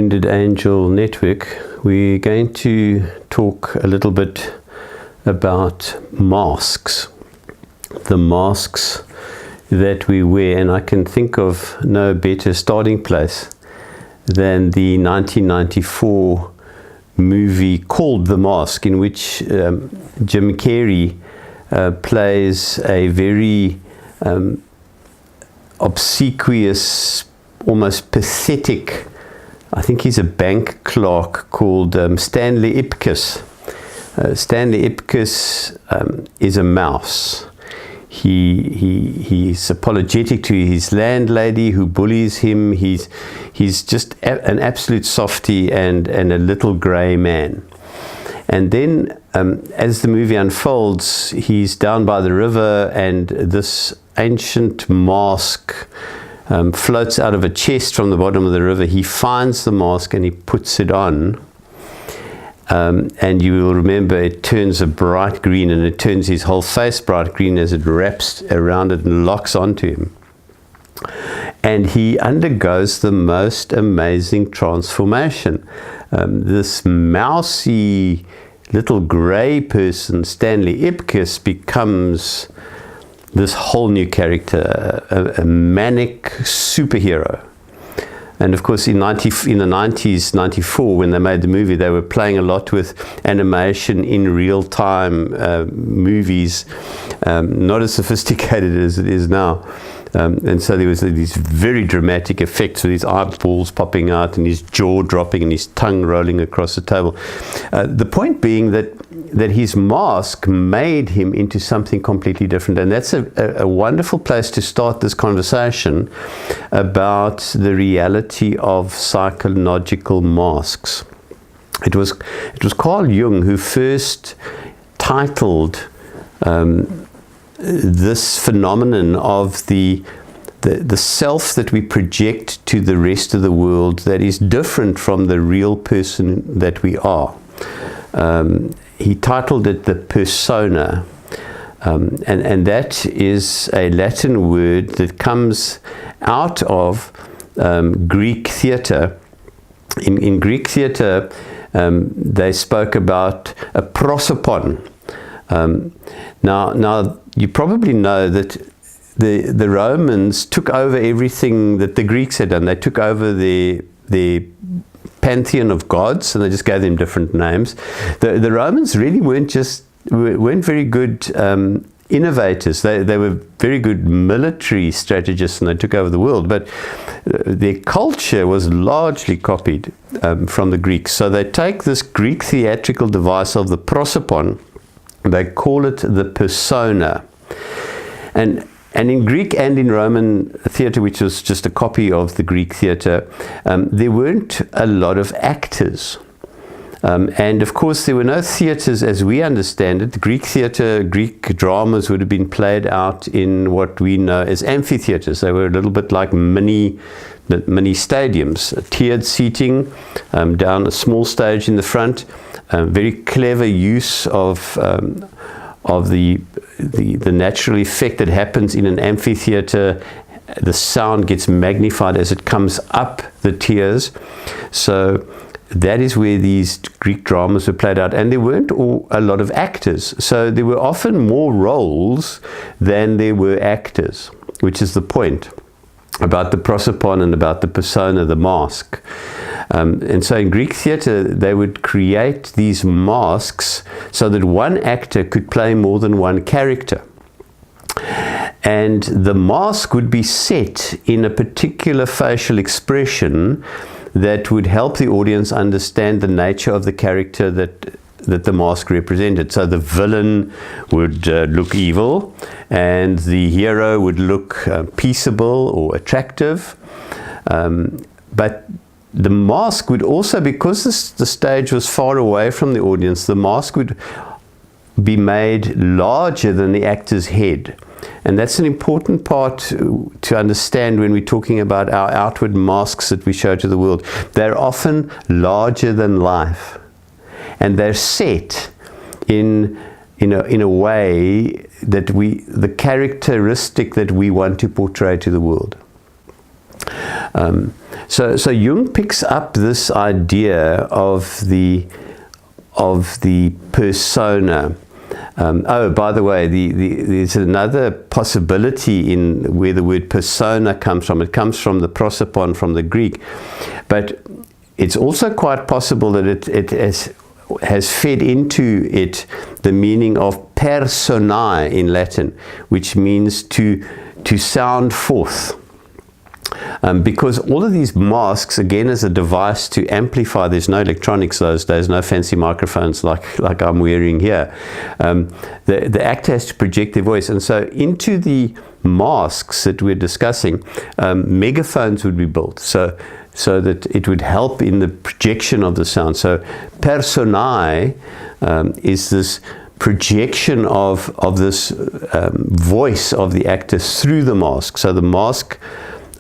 Wounded Angel Network, we're going to talk a little bit about masks. The masks that we wear, and I can think of no better starting place than the 1994 movie called The Mask, in which Jim Carrey plays a very obsequious, almost pathetic, I think he's a bank clerk, called Stanley Ipkiss. Stanley Ipkiss is a mouse. He's apologetic to his landlady who bullies him. He's just an absolute softy and a little grey man. And then as the movie unfolds, he's down by the river, and this ancient mask floats out of a chest from the bottom of the river. He finds the mask and he puts it on. And you will remember it turns a bright green, and it turns his whole face bright green as it wraps around it and locks onto him. And he undergoes the most amazing transformation. This mousy little grey person, Stanley Ipkiss, becomes this whole new character, a manic superhero. And of course, in the 90s, 94, when they made the movie, they were playing a lot with animation in real time movies, not as sophisticated as it is now. And so there was these very dramatic effects with his eyeballs popping out and his jaw dropping and his tongue rolling across the table. The point being that his mask made him into something completely different. And that's a wonderful place to start this conversation about the reality of psychological masks. It was Carl Jung who first titled this phenomenon of the self that we project to the rest of the world that is different from the real person that we are. He titled it the persona, and that is a Latin word that comes out of Greek theatre. In Greek theatre, they spoke about a prosopon. Now you probably know that the Romans took over everything that the Greeks had done. They took over the pantheon of gods, and they just gave them different names. The Romans really weren't very good innovators. They were very good military strategists, and they took over the world. But their culture was largely copied from the Greeks. So they take this Greek theatrical device of the prosopon. They call it the persona. And in Greek and in Roman theatre, which was just a copy of the Greek theatre, there weren't a lot of actors. And of course, there were no theatres as we understand it. Greek theatre, Greek dramas would have been played out in what we know as amphitheatres. They were a little bit like mini stadiums, tiered seating, down a small stage in the front, very clever use of the natural effect that happens in an amphitheater. The sound gets magnified as it comes up the tiers. So that is where these Greek dramas were played out, and there weren't a lot of actors. So there were often more roles than there were actors, which is the point about the prosopon and about the persona, the mask. And so in Greek theatre, they would create these masks so that one actor could play more than one character. And the mask would be set in a particular facial expression that would help the audience understand the nature of the character that the mask represented. So the villain would look evil, and the hero would look peaceable or attractive. But the mask would also, because the stage was far away from the audience, the mask would be made larger than the actor's head. And that's an important part to understand when we're talking about our outward masks that we show to the world. They're often larger than life, and they're set in a way that the characteristic that we want to portray to the world. So Jung picks up this idea of the persona. Oh, by the way, there's another possibility in where the word persona comes from. It comes from the prosopon, from the Greek, but it's also quite possible that it has fed into it the meaning of personae in Latin, which means to sound forth. Because all of these masks, again, as a device to amplify, there's no electronics those days, no fancy microphones like I'm wearing here. The actor has to project their voice, and so into the masks that we're discussing, megaphones would be built, so that it would help in the projection of the sound. So personae is this projection of this voice of the actor through the mask. So the mask,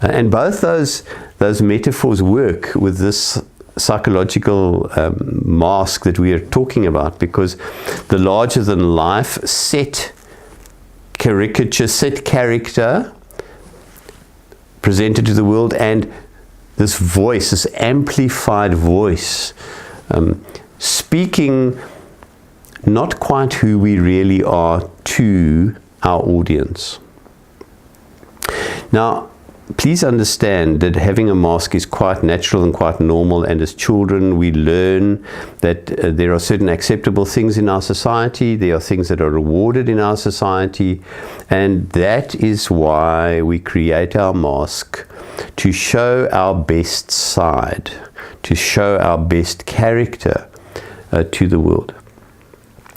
and both those metaphors work with this psychological mask that we are talking about, because the larger than life set caricature, set character presented to the world, and this voice, this amplified voice, speaking not quite who we really are to our audience. Now, please understand that having a mask is quite natural and quite normal, and as children we learn that there are certain acceptable things in our society, there are things that are rewarded in our society, and that is why we create our mask, to show our best side, to show our best character to the world.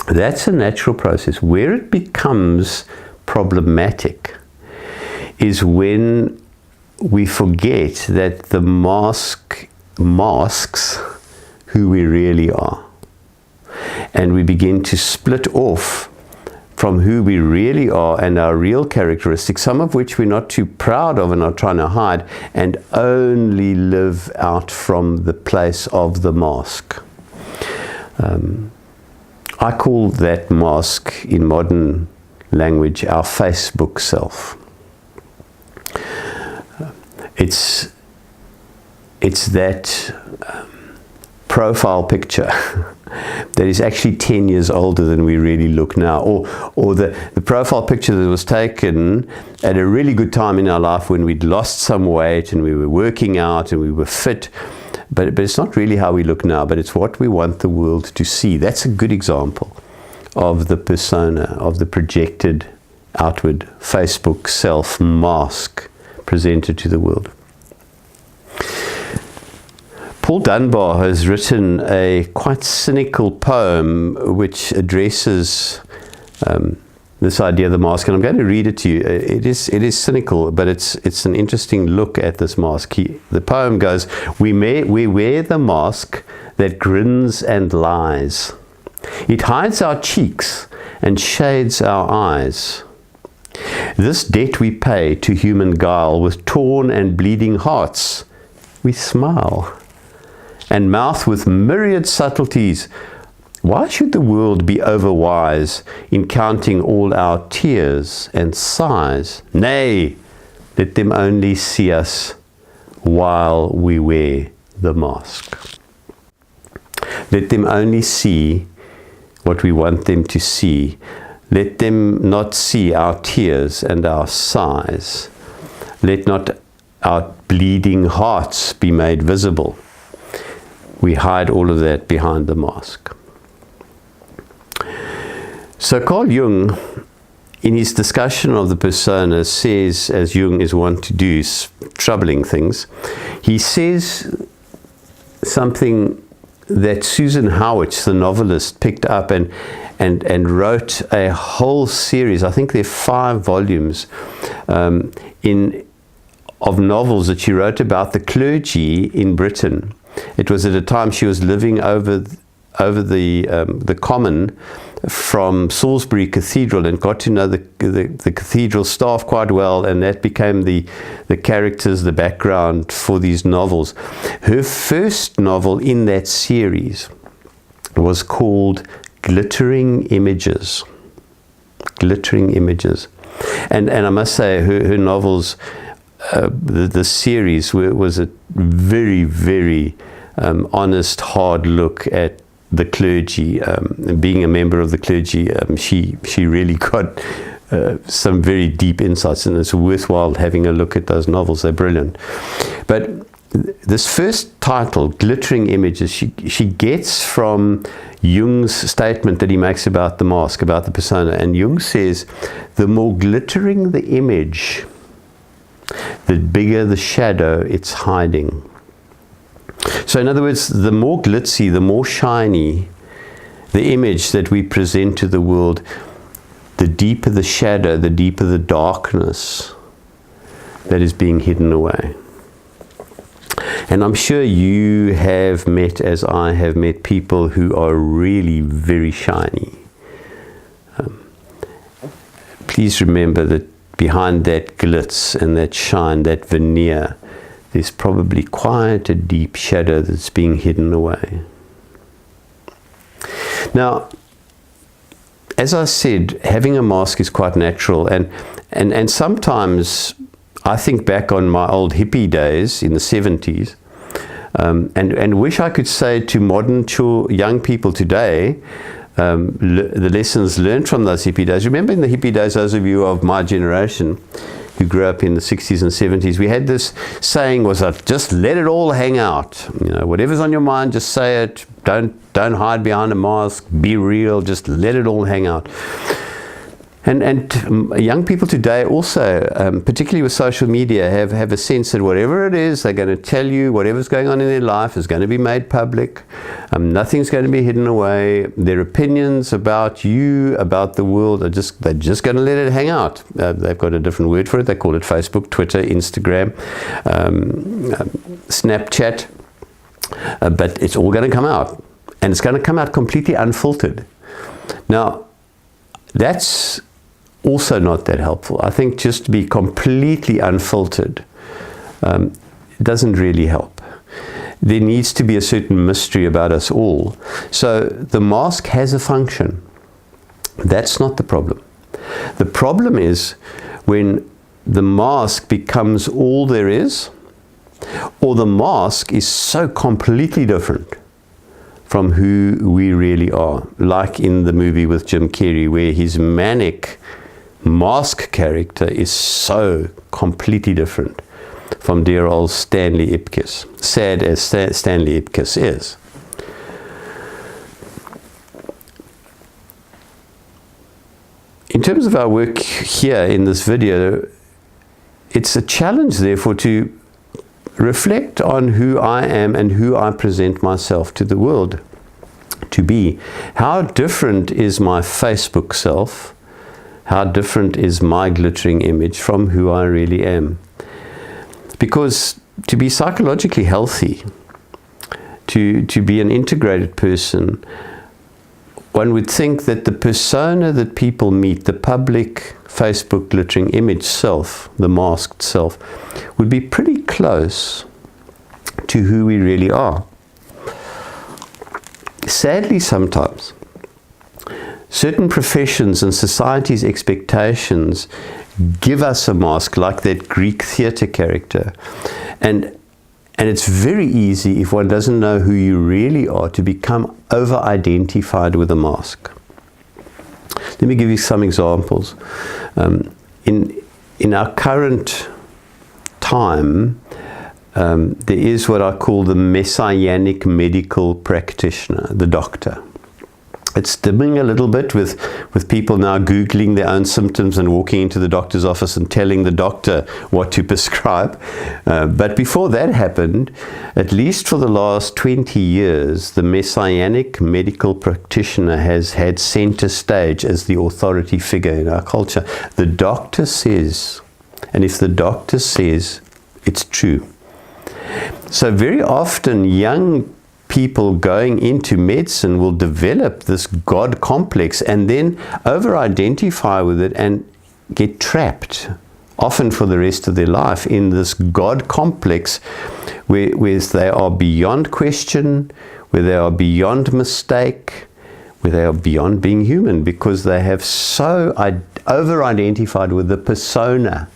That's a natural process. Where it becomes problematic is when we forget that the mask masks who we really are, and we begin to split off from who we really are and our real characteristics, some of which we're not too proud of and are trying to hide, and only live out from the place of the mask. I call that mask, in modern language, our Facebook self. It's that profile picture that is actually 10 years older than we really look now, or the profile picture that was taken at a really good time in our life when we'd lost some weight and we were working out and we were fit, but it's not really how we look now, but it's what we want the world to see. That's a good example of the persona, of the projected outward Facebook self mask presented to the world. Paul Dunbar has written a quite cynical poem which addresses this idea of the mask, and I'm going to read it to you. It is cynical, but it's an interesting look at this mask. The poem goes, we wear the mask that grins and lies. It hides our cheeks and shades our eyes. This debt we pay to human guile, with torn and bleeding hearts we smile, and mouth with myriad subtleties. Why should the world be overwise in counting all our tears and sighs? Nay, let them only see us while we wear the mask. Let them only see what we want them to see. Let them not see our tears and our sighs. Let not our bleeding hearts be made visible. We hide all of that behind the mask. So Carl Jung, in his discussion of the persona, says, as Jung is wont to do, troubling things, he says something that Susan Howitz, the novelist, picked up and wrote a whole series. I think there are 5 volumes of novels that she wrote about the clergy in Britain. It was at a time she was living over the common from Salisbury Cathedral, and got to know the cathedral staff quite well, and that became the characters, the background for these novels. Her first novel in that series was called Glittering Images. Glittering Images. And I must say, her novels the series was a very, very honest, hard look at the clergy. Being a member of the clergy, she really got some very deep insights, and it's worthwhile having a look at those novels. They're brilliant. But this first title, Glittering Images, she gets from Jung's statement that he makes about the mask, about the persona. And Jung says, the more glittering the image, the bigger the shadow it's hiding. So in other words, the more glitzy, the more shiny the image that we present to the world, the deeper the shadow, the deeper the darkness that is being hidden away. And I'm sure you have met, as I have met, people who are really very shiny. Please remember that behind that glitz and that shine, that veneer, there's probably quite a deep shadow that's being hidden away. Now, as I said, having a mask is quite natural, and sometimes I think back on my old hippie days in the 70s, and wish I could say to modern young people today, the lessons learned from those hippie days. Remember in the hippie days, those of you of my generation who grew up in the 60s and 70s, we had this saying was that just let it all hang out. You know, whatever's on your mind, just say it. Don't hide behind a mask. Be real. Just let it all hang out. And young people today also, particularly with social media, have a sense that whatever it is, they're going to tell you. Whatever's going on in their life is going to be made public. Nothing's going to be hidden away. Their opinions about you, about the world, they're just going to let it hang out. They've got a different word for it. They call it Facebook, Twitter, Instagram, Snapchat. But it's all going to come out. And it's going to come out completely unfiltered. Now, that's also not that helpful. I think just to be completely unfiltered doesn't really help. There needs to be a certain mystery about us all. So the mask has a function. That's not the problem. The problem is when the mask becomes all there is, or the mask is so completely different from who we really are. Like in the movie with Jim Carrey, where his manic mask character is so completely different from dear old Stanley Ipkiss, sad as Stanley Ipkiss is. In terms of our work here in this video, it's a challenge therefore to reflect on who I am and who I present myself to the world to be. How different is my Facebook self? How different is my glittering image from who I really am? Because to be psychologically healthy, to be an integrated person, one would think that the persona that people meet, the public Facebook glittering image self, the masked self, would be pretty close to who we really are. Sadly, sometimes, certain professions and society's expectations give us a mask like that Greek theatre character. And it's very easy, if one doesn't know who you really are, to become over-identified with a mask. Let me give you some examples. In our current time, there is what I call the messianic medical practitioner, the doctor. It's dimming a little bit with people now Googling their own symptoms and walking into the doctor's office and telling the doctor what to prescribe. But before that happened, at least for the last 20 years, the messianic medical practitioner has had center stage as the authority figure in our culture. The doctor says, and if the doctor says, it's true. So very often young people going into medicine will develop this God complex and then over-identify with it and get trapped, often for the rest of their life, in this God complex where they are beyond question, where they are beyond mistake, where they are beyond being human, because they have so over-identified with the persona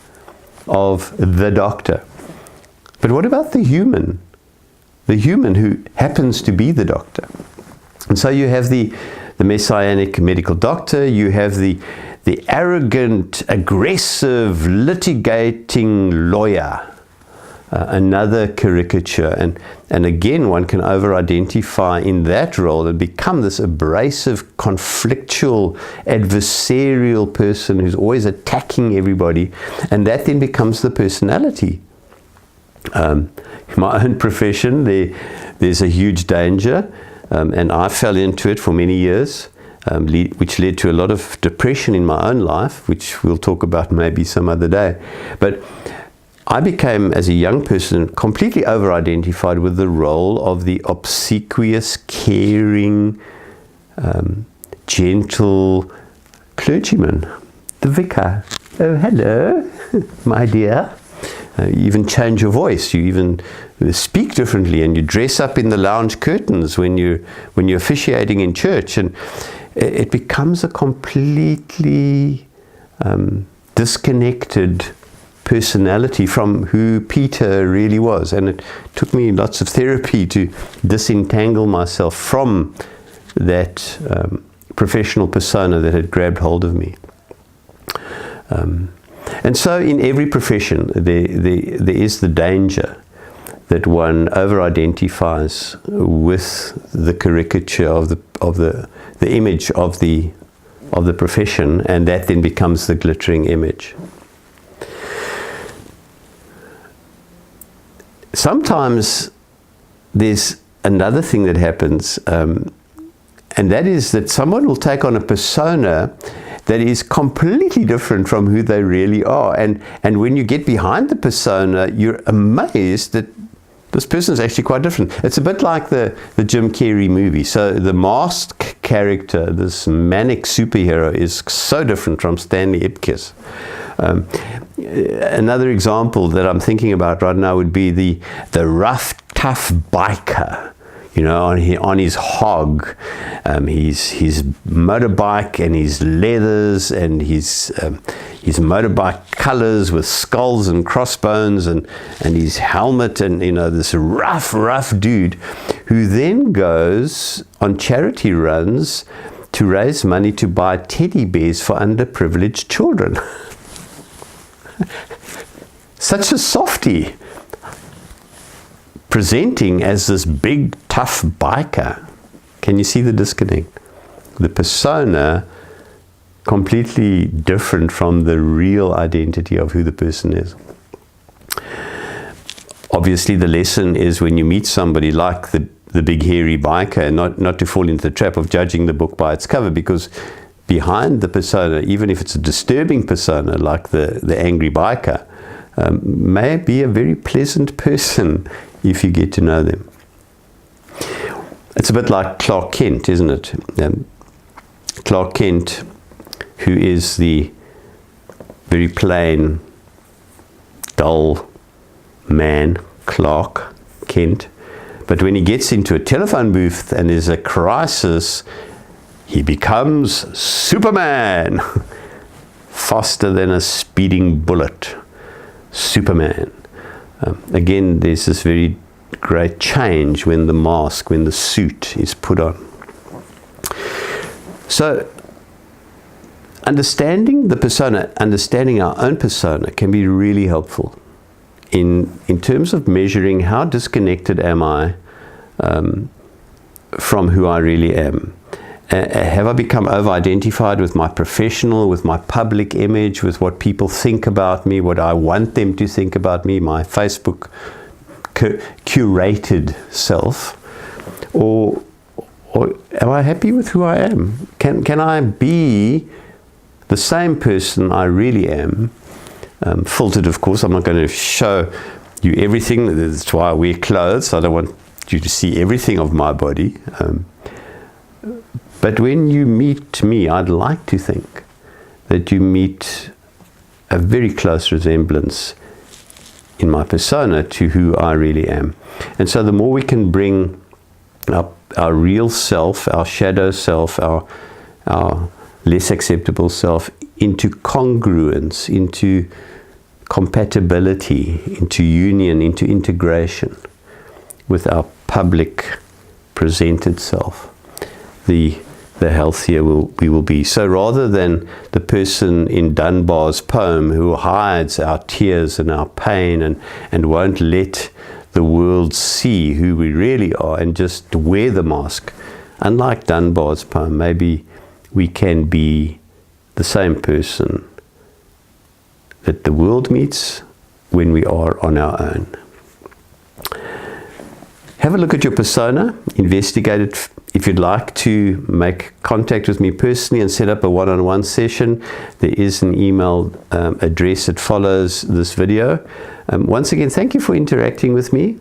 of the doctor. But what about the human? The human who happens to be the doctor. And so you have the messianic medical doctor, you have the arrogant, aggressive, litigating lawyer. Another caricature, and again one can over-identify in that role and become this abrasive, conflictual, adversarial person who's always attacking everybody, and that then becomes the personality. In my own profession, there's a huge danger, and I fell into it for many years, which led to a lot of depression in my own life, which we'll talk about maybe some other day. But I became, as a young person, completely over-identified with the role of the obsequious, caring, gentle clergyman, the vicar. Oh, hello, my dear. You even change your voice, you even speak differently, and you dress up in the lounge curtains when you're officiating in church, and it becomes a completely disconnected personality from who Peter really was. And it took me lots of therapy to disentangle myself from that professional persona that had grabbed hold of me. And so in every profession there is the danger that one over-identifies with the caricature of the image of the profession, and that then becomes the glittering image. Sometimes there's another thing that happens, and that is that someone will take on a persona that is completely different from who they really are. And when you get behind the persona, you're amazed that this person is actually quite different. It's a bit like the Jim Carrey movie. So the masked character, this manic superhero, is so different from Stanley Ipkiss. Another example that I'm thinking about right now would be the rough, tough biker, you know, on his hog, his motorbike and his leathers and his motorbike colors with skulls and crossbones and his helmet, and you know, this rough dude who then goes on charity runs to raise money to buy teddy bears for underprivileged children. Such a softie, presenting as this big, tough biker. Can you see the disconnect? The persona completely different from the real identity of who the person is. Obviously, the lesson is when you meet somebody like the big, hairy biker, not to fall into the trap of judging the book by its cover, because behind the persona, even if it's a disturbing persona like the angry biker, may be a very pleasant person if you get to know them. It's a bit like Clark Kent, isn't it? Clark Kent, who is the very plain, dull man, Clark Kent. But when he gets into a telephone booth and there's a crisis, he becomes Superman. Faster than a speeding bullet. Superman. Again, there's this very great change when the mask, when the suit is put on. So, understanding the persona, understanding our own persona can be really helpful in terms of measuring how disconnected am I from who I really am. Have I become over-identified with my professional, with my public image, with what people think about me, what I want them to think about me, my Facebook curated self? Or am I happy with who I am? Can I be the same person I really am? Filtered, of course. I'm not going to show you everything. That's why I wear clothes. I don't want you to see everything of my body. But when you meet me, I'd like to think that you meet a very close resemblance in my persona to who I really am. And so the more we can bring our real self, our shadow self, our less acceptable self into congruence, into compatibility, into union, into integration with our public presented self, the healthier we will be. So rather than the person in Dunbar's poem who hides our tears and our pain and won't let the world see who we really are and just wear the mask, unlike Dunbar's poem, maybe we can be the same person that the world meets when we are on our own. Have a look at your persona, investigate it. If you'd like to make contact with me personally and set up a one-on-one session, there is an email address that follows this video. Once again, thank you for interacting with me,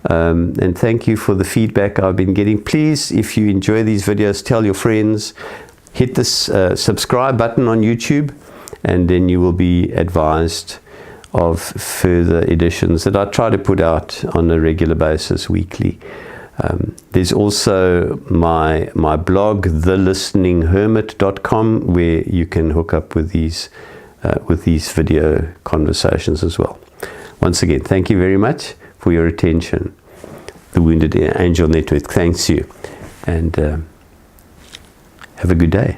and thank you for the feedback I've been getting. Please, if you enjoy these videos, tell your friends, hit this subscribe button on YouTube, and then you will be advised of further editions that I try to put out on a regular basis, weekly. There's also my blog, thelisteninghermit.com, where you can hook up with these video conversations as well. Once again, thank you very much for your attention. The Wounded Angel Network thanks you, and have a good day.